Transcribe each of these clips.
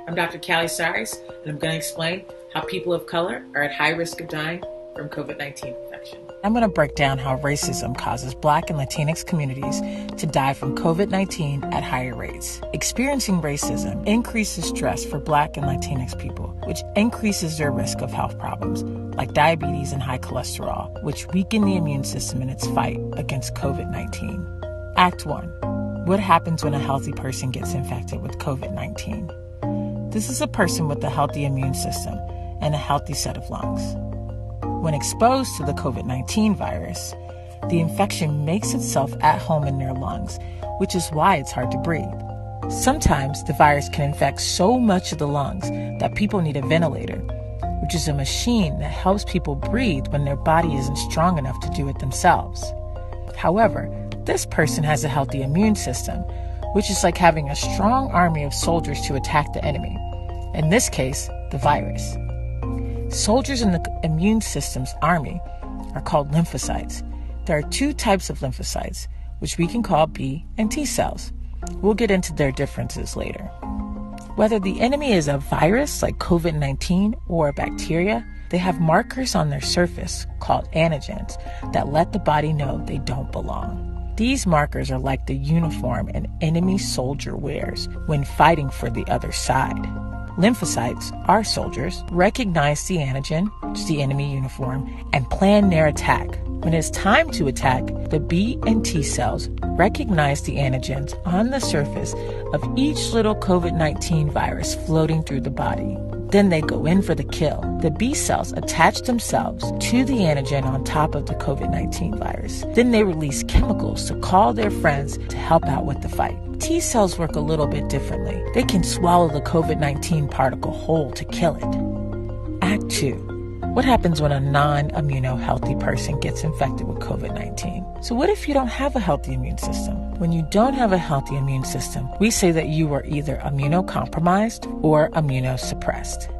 I'm Dr. Callie Saris, and I'm going to explain how people of color are at high risk of dying from COVID-19 infection. I'm going to break down how racism causes Black and Latinx communities to die from COVID-19 at higher rates. Experiencing racism increases stress for Black and Latinx people, which increases their risk of health problems like diabetes and high cholesterol, which weaken the immune system in its fight against COVID-19. Act 1. What happens when a healthy person gets infected with COVID-19? This is a person with a healthy immune system and a healthy set of lungs. When exposed to the COVID-19 virus, the infection makes itself at home in their lungs, which is why it's hard to breathe. Sometimes the virus can infect so much of the lungs that people need a ventilator, which is a machine that helps people breathe when their body isn't strong enough to do it themselves. However, this person has a healthy immune system, which is like having a strong army of soldiers to attack the enemy, in this case, the virus. Soldiers in the immune system's army are called lymphocytes. There are two types of lymphocytes, which we can call B and T cells. We'll get into their differences later. Whether the enemy is a virus like COVID-19 or a bacteria, they have markers on their surface called antigens that let the body know they don't belong. These markers are like the uniform an enemy soldier wears when fighting for the other side. Lymphocytes, our soldiers, recognize the antigen, which is the enemy uniform, and plan their attack. When it's time to attack, the B and T cells recognize the antigens on the surface of each little COVID-19 virus floating through the body. Then they go in for the kill. The B cells attach themselves to the antigen on top of the COVID-19 virus. Then they release chemicals to call their friends to help out with the fight. T cells work a little bit differently. They can swallow the COVID-19 particle whole to kill it. Act 2. What happens when a non-immuno-healthy person gets infected with COVID-19? So what if you don't have a healthy immune system? When you don't have a healthy immune system, we say that you are either immunocompromised or immunosuppressed.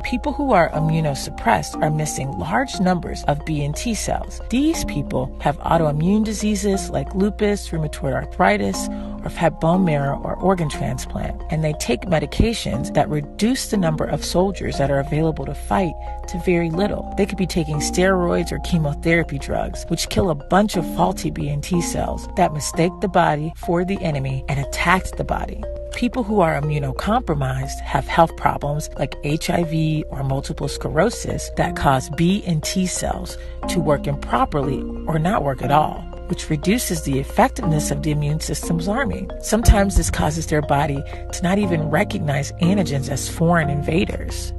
People who are immunosuppressed are missing large numbers of B and T cells. These people have autoimmune diseases like lupus, rheumatoid arthritis, or have had bone marrow or organ transplant, and they take medications that reduce the number of soldiers that are available to fight to very little. They could be taking steroids or chemotherapy drugs, which kill a bunch of faulty B and T cells that mistake the body for the enemy and attack the body. People who are immunocompromised have health problems like HIV or multiple sclerosis that cause B and T cells to work improperly or not work at all, which reduces the effectiveness of the immune system's army. Sometimes this causes their body to not even recognize antigens as foreign invaders.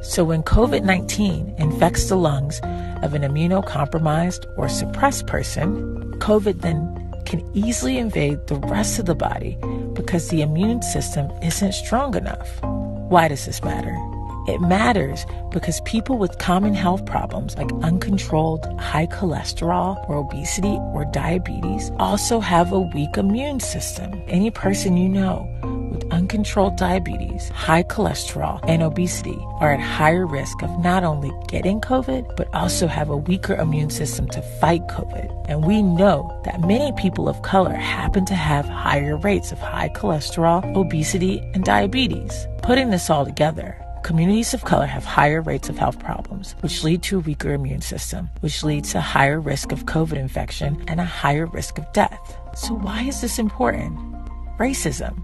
So when COVID-19 infects the lungs of an immunocompromised or suppressed person, COVID then can easily invade the rest of the body because the immune system isn't strong enough. Why does this matter? It matters because people with common health problems like uncontrolled high cholesterol or obesity or diabetes also have a weak immune system. Any person you know with uncontrolled diabetes, high cholesterol, and obesity are at higher risk of not only getting COVID, but also have a weaker immune system to fight COVID. And we know that many people of color happen to have higher rates of high cholesterol, obesity, and diabetes. Putting this all together, communities of color have higher rates of health problems, which lead to a weaker immune system, which leads to higher risk of COVID infection and a higher risk of death. So why is this important? Racism.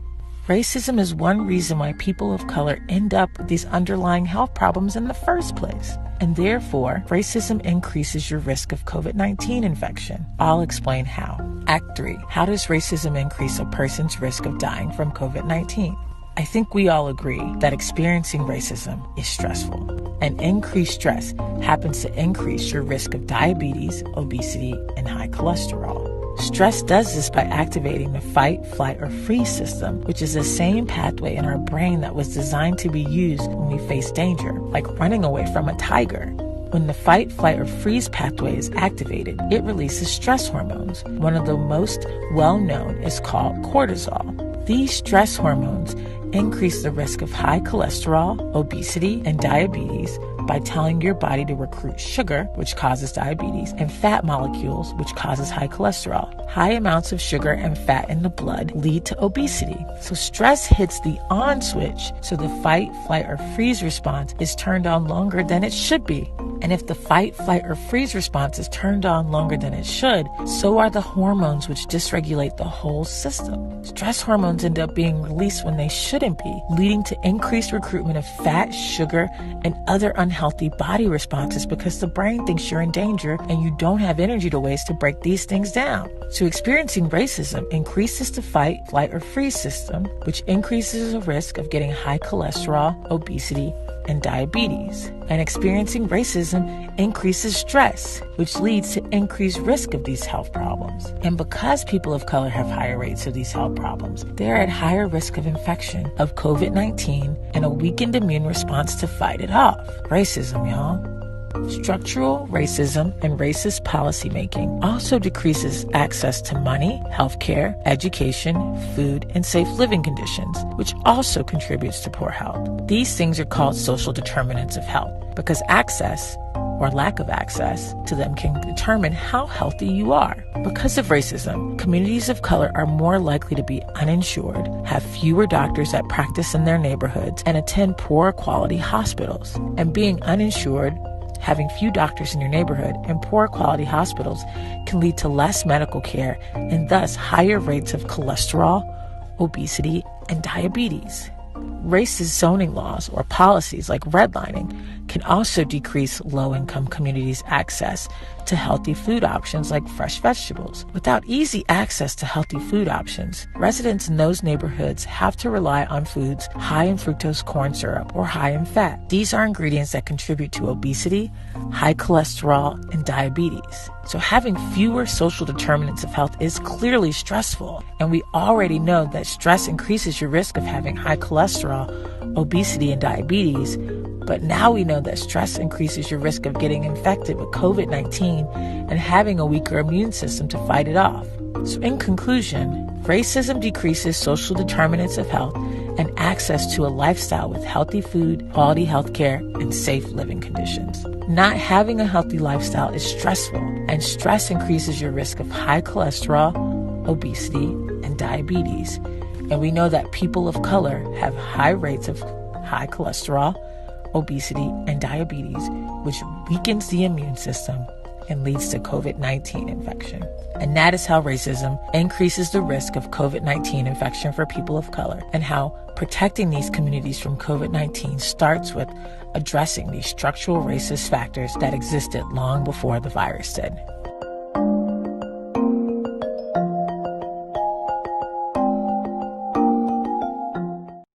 Racism is one reason why people of color end up with these underlying health problems in the first place. And therefore, racism increases your risk of COVID-19 infection. I'll explain how. Act 3. How does racism increase a person's risk of dying from COVID-19? I think we all agree that experiencing racism is stressful. And increased stress happens to increase your risk of diabetes, obesity, and high cholesterol. Stress does this by activating the fight, flight, or freeze system, which is the same pathway in our brain that was designed to be used when we face danger, like running away from a tiger. When the fight, flight, or freeze pathway is activated, it releases stress hormones. One of the most well-known is called cortisol. These stress hormones increase the risk of high cholesterol, obesity, and diabetes by telling your body to recruit sugar, which causes diabetes, and fat molecules, which causes high cholesterol. High amounts of sugar and fat in the blood lead to obesity. So stress hits the on switch, so the fight, flight, or freeze response is turned on longer than it should be. And if the fight, flight, or freeze response is turned on longer than it should, so are the hormones which dysregulate the whole system. Stress hormones end up being released when they shouldn't be, leading to increased recruitment of fat, sugar, and other unhealthy body responses because the brain thinks you're in danger and you don't have energy to waste to break these things down. So experiencing racism increases the fight, flight, or freeze system, which increases the risk of getting high cholesterol, obesity, and diabetes. And experiencing racism increases stress, which leads to increased risk of these health problems. And because people of color have higher rates of these health problems, they're at higher risk of infection of COVID-19 and a weakened immune response to fight it off. Racism, y'all. Structural racism and racist policymaking also decreases access to money, healthcare, education, food, and safe living conditions, which also contributes to poor health. These things are called social determinants of health because access or lack of access to them can determine how healthy you are. Because of racism, communities of color are more likely to be uninsured, have fewer doctors that practice in their neighborhoods, and attend poor quality hospitals. And being uninsured, having few doctors in your neighborhood, and poor quality hospitals can lead to less medical care and thus higher rates of cholesterol, obesity, and diabetes. Racist zoning laws or policies like redlining can also decrease low-income communities' access to healthy food options like fresh vegetables. Without easy access to healthy food options, residents in those neighborhoods have to rely on foods high in fructose corn syrup or high in fat. These are ingredients that contribute to obesity, high cholesterol, and diabetes. So having fewer social determinants of health is clearly stressful, and we already know that stress increases your risk of having high cholesterol, obesity, and diabetes. But now we know that stress increases your risk of getting infected with COVID-19 and having a weaker immune system to fight it off. So in conclusion, racism decreases social determinants of health and access to a lifestyle with healthy food, quality health care, and safe living conditions. Not having a healthy lifestyle is stressful, and stress increases your risk of high cholesterol, obesity, and diabetes. And we know that people of color have high rates of high cholesterol, obesity, and diabetes, which weakens the immune system and leads to COVID-19 infection. And that is how racism increases the risk of COVID-19 infection for people of color, and how protecting these communities from COVID-19 starts with addressing these structural racist factors that existed long before the virus did.